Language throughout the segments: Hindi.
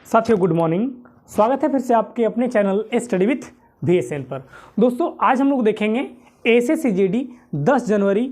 साथियों गुड मॉर्निंग। स्वागत है फिर से आपके अपने चैनल स्टडी विथ VSN पर। दोस्तों आज हम लोग देखेंगे SSCGD 10 जनवरी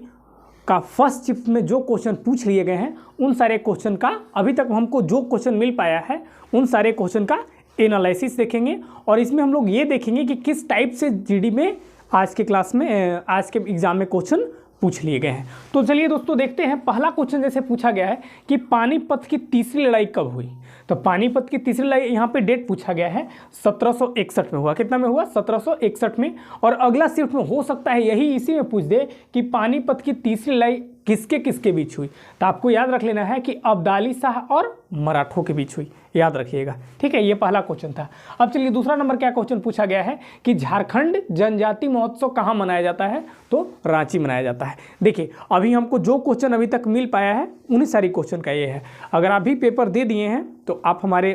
का फर्स्ट शिफ्ट में जो क्वेश्चन पूछ लिए गए हैं उन सारे क्वेश्चन का अभी तक हमको जो क्वेश्चन मिल पाया है उन सारे क्वेश्चन का एनालिसिस देखेंगे और इसमें हम लोग ये देखेंगे कि किस टाइप से GD में आज के क्लास में आज के एग्जाम में क्वेश्चन पूछ लिए गए हैं। तो चलिए दोस्तों देखते हैं। पहला क्वेश्चन जैसे पूछा गया है कि पानीपत की तीसरी लड़ाई कब हुई। तो पानीपत की तीसरी लड़ाई यहाँ पे डेट पूछा गया है 1761 में हुआ। कितना में हुआ? 1761 में। और अगला शिफ्ट में हो सकता है यही इसी में पूछ दे कि पानीपत की तीसरी लड़ाई किसके किसके बीच हुई। तो आपको याद रख लेना है कि अब्दाली शाह और मराठों के बीच हुई, याद रखिएगा। ठीक है, ये पहला क्वेश्चन था। अब चलिए दूसरा नंबर क्या क्वेश्चन पूछा गया है कि झारखंड जनजाति महोत्सव कहाँ मनाया जाता है। तो रांची मनाया जाता है। देखिए अभी हमको जो क्वेश्चन अभी तक मिल पाया है उन्हीं सारी क्वेश्चन का ये है। अगर आप भी पेपर दे दिए हैं तो आप हमारे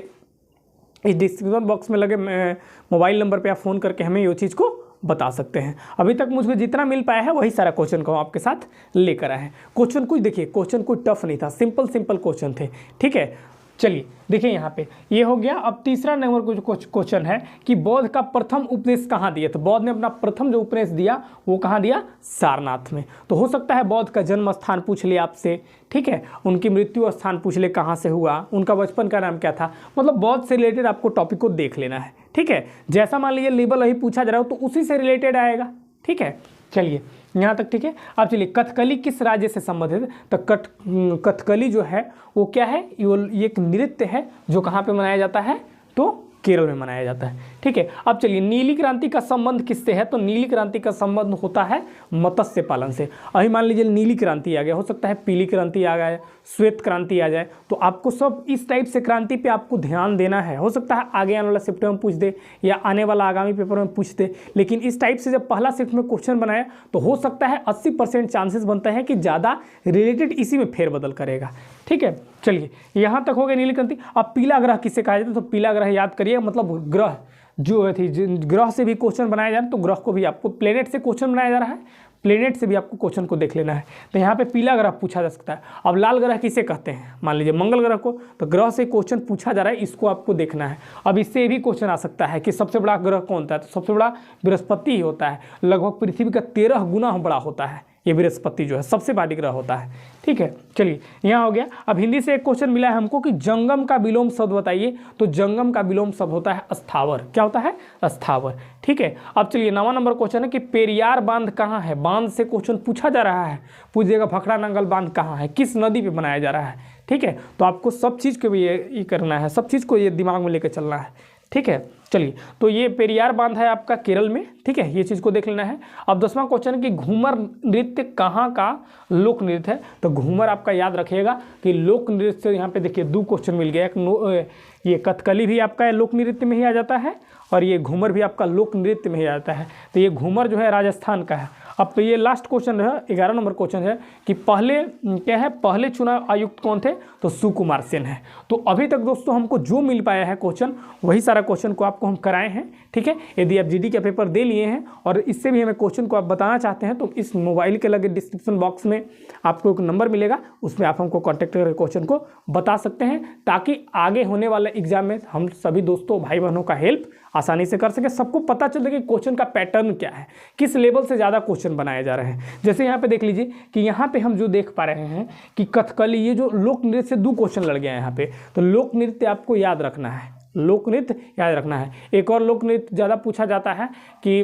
इस डिस्क्रिप्शन बॉक्स में लगे मोबाइल नंबर पर आप फ़ोन करके हमें ये चीज़ को बता सकते हैं। अभी तक मुझे जितना मिल पाया है वही सारा क्वेश्चन को आपके साथ लेकर आए हैं। क्वेश्चन कुछ देखिए, क्वेश्चन कोई टफ नहीं था, सिंपल क्वेश्चन थे। ठीक है, चलिए देखिए यहाँ पे ये हो गया। अब तीसरा नंबर कुछ क्वेश्चन है कि बौद्ध का प्रथम उपदेश कहाँ दिया। तो बौद्ध ने अपना प्रथम जो उपदेश दिया वो कहाँ दिया? सारनाथ में। तो हो सकता है बौद्ध का जन्म स्थान पूछ ले आपसे। ठीक है, उनकी मृत्यु स्थान पूछ ले कहाँ से हुआ, उनका बचपन का नाम क्या था। मतलब बौद्ध से रिलेटेड आपको टॉपिक को देख लेना है। ठीक है, जैसा मान लीजिए लेवल अभी पूछा जा रहा हो तो उसी से रिलेटेड आएगा। ठीक है, चलिए यहाँ तक ठीक है। अब चलिए कथकली किस राज्य से संबंधित है। तो कथकली जो है वो क्या है? ये एक नृत्य है जो कहाँ पे मनाया जाता है? तो केरल में मनाया जाता है। ठीक है, अब चलिए नीली क्रांति का संबंध किससे है। तो नीली क्रांति का संबंध होता है मत्स्य पालन से। अभी मान लीजिए नीली क्रांति आ गया, हो सकता है पीली क्रांति आ जाए, श्वेत क्रांति आ जाए। तो आपको सब इस टाइप से क्रांति पे आपको ध्यान देना है। हो सकता है आगे आने वाला शिफ्ट में पूछ दे या आने वाला आगामी पेपर में पूछ दे, लेकिन इस टाइप से जब पहला शिफ्ट में क्वेश्चन बनाया तो हो सकता है 80% चांसेस बनता है कि ज़्यादा रिलेटेड इसी में फेरबदल करेगा। ठीक है, चलिए यहाँ तक हो गया नीली क्रांति। अब पीला ग्रह किसे कहा जाता है। तो पीला ग्रह याद करिए, मतलब ग्रह जो थी, ग्रह से भी क्वेश्चन बनाया जा रहा है तो ग्रह को भी आपको प्लेनेट से क्वेश्चन बनाया जा रहा है, प्लेनेट से भी आपको क्वेश्चन को देख लेना है। तो यहाँ पे पीला ग्रह पूछा जा सकता है। अब लाल ग्रह किसे कहते हैं? मान लीजिए मंगल ग्रह को। तो ग्रह से क्वेश्चन पूछा जा रहा है, इसको आपको देखना है। अब इससे भी क्वेश्चन आ सकता है कि सबसे बड़ा ग्रह कौन होता है। तो सबसे बड़ा बृहस्पति ही होता है, लगभग पृथ्वी का 13 गुना बड़ा होता है ये बृहस्पति जो है, सबसे बड़ा ग्रह होता है। ठीक है, चलिए यहाँ हो गया। अब हिंदी से एक क्वेश्चन मिला है हमको कि जंगम का विलोम शब्द बताइए। तो जंगम का विलोम शब्द होता है अस्थावर। क्या होता है? अस्थावर। ठीक है, अब चलिए 9वां नंबर क्वेश्चन है कि पेरियार बांध कहाँ है। बांध से क्वेश्चन पूछा जा रहा है, पूछिएगा भखड़ा नंगल बांध कहाँ है, किस नदी पे बनाया जा रहा है। ठीक है, तो आपको सब चीज़ को भी ये करना है, सब चीज़ को ये दिमाग में लेकर चलना है। ठीक है, चलिए तो ये पेरियार बांध है आपका केरल में। ठीक है, ये चीज़ को देख लेना है। अब 10वां क्वेश्चन है कि घूमर नृत्य कहाँ का लोक नृत्य है। तो घूमर आपका याद रखिएगा कि लोक नृत्य से यहाँ पे देखिए 2 क्वेश्चन मिल गया। एक ये कथकली भी आपका लोक नृत्य में ही आ जाता है और ये घूमर भी आपका लोक नृत्य में ही आता है। तो ये घूमर जो है राजस्थान का है। अब तो ये लास्ट क्वेश्चन है, 11 नंबर क्वेश्चन है कि पहले क्या है, पहले चुनाव आयुक्त कौन थे। तो सुकुमार सेन है। तो अभी तक दोस्तों हमको जो मिल पाया है क्वेश्चन वही सारा क्वेश्चन को आपको हम कराए हैं। ठीक है, यदि आप GD का पेपर दे लिए हैं और इससे भी हमें क्वेश्चन को आप बताना चाहते हैं तो इस मोबाइल के लगे डिस्क्रिप्शन बॉक्स में आपको एक नंबर मिलेगा, उसमें आप हमको कॉन्टैक्ट करके क्वेश्चन को बता सकते हैं, ताकि आगे होने वाले एग्जाम में हम सभी दोस्तों भाई बहनों का हेल्प आसानी से कर सके। सबको पता चले कि क्वेश्चन का पैटर्न क्या है, किस लेवल से ज़्यादा क्वेश्चन बनाए जा रहे हैं। जैसे यहाँ पे देख लीजिए कि यहाँ पे हम जो देख पा रहे हैं कि कथकली, ये जो लोक नृत्य से 2 क्वेश्चन लड़ गया है यहाँ पे। तो लोक नृत्य आपको याद रखना है, लोक नृत्य याद रखना है। एक और लोक नृत्य ज़्यादा पूछा जाता है कि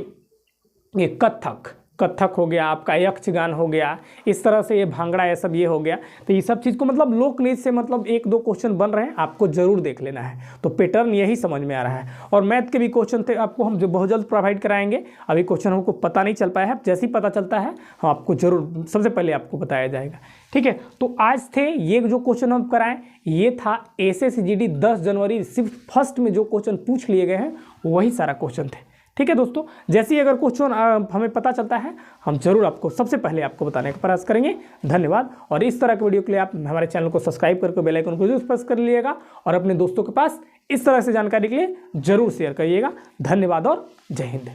ये कथक हो गया, आपका यक्षगान हो गया, इस तरह से ये भांगड़ा, ये सब ये हो गया। तो ये सब चीज़ को मतलब लोक नृत्य से मतलब 1-2 क्वेश्चन बन रहे हैं, आपको जरूर देख लेना है। तो पैटर्न यही समझ में आ रहा है। और मैथ के भी क्वेश्चन थे, आपको हम जो बहुत जल्द प्रोवाइड कराएंगे। अभी क्वेश्चन हमको पता नहीं चल पाया है, जैसे ही पता चलता है हम आपको जरूर सबसे पहले आपको बताया जाएगा। ठीक है, तो आज थे ये जो क्वेश्चन हम कराएं, ये था SSCGD 10 जनवरी सिर्फ फर्स्ट में जो क्वेश्चन पूछ लिए गए हैं वही सारा क्वेश्चन थे। ठीक है दोस्तों, जैसे ही अगर क्वेश्चन हमें पता चलता है हम जरूर आपको सबसे पहले आपको बताने का प्रयास करेंगे। धन्यवाद। और इस तरह के वीडियो के लिए आप हमारे चैनल को सब्सक्राइब करके बेल आइकन को जरूर प्रेस कर लीजिएगा और अपने दोस्तों के पास इस तरह से जानकारी के लिए जरूर शेयर करिएगा। धन्यवाद और जय हिंद।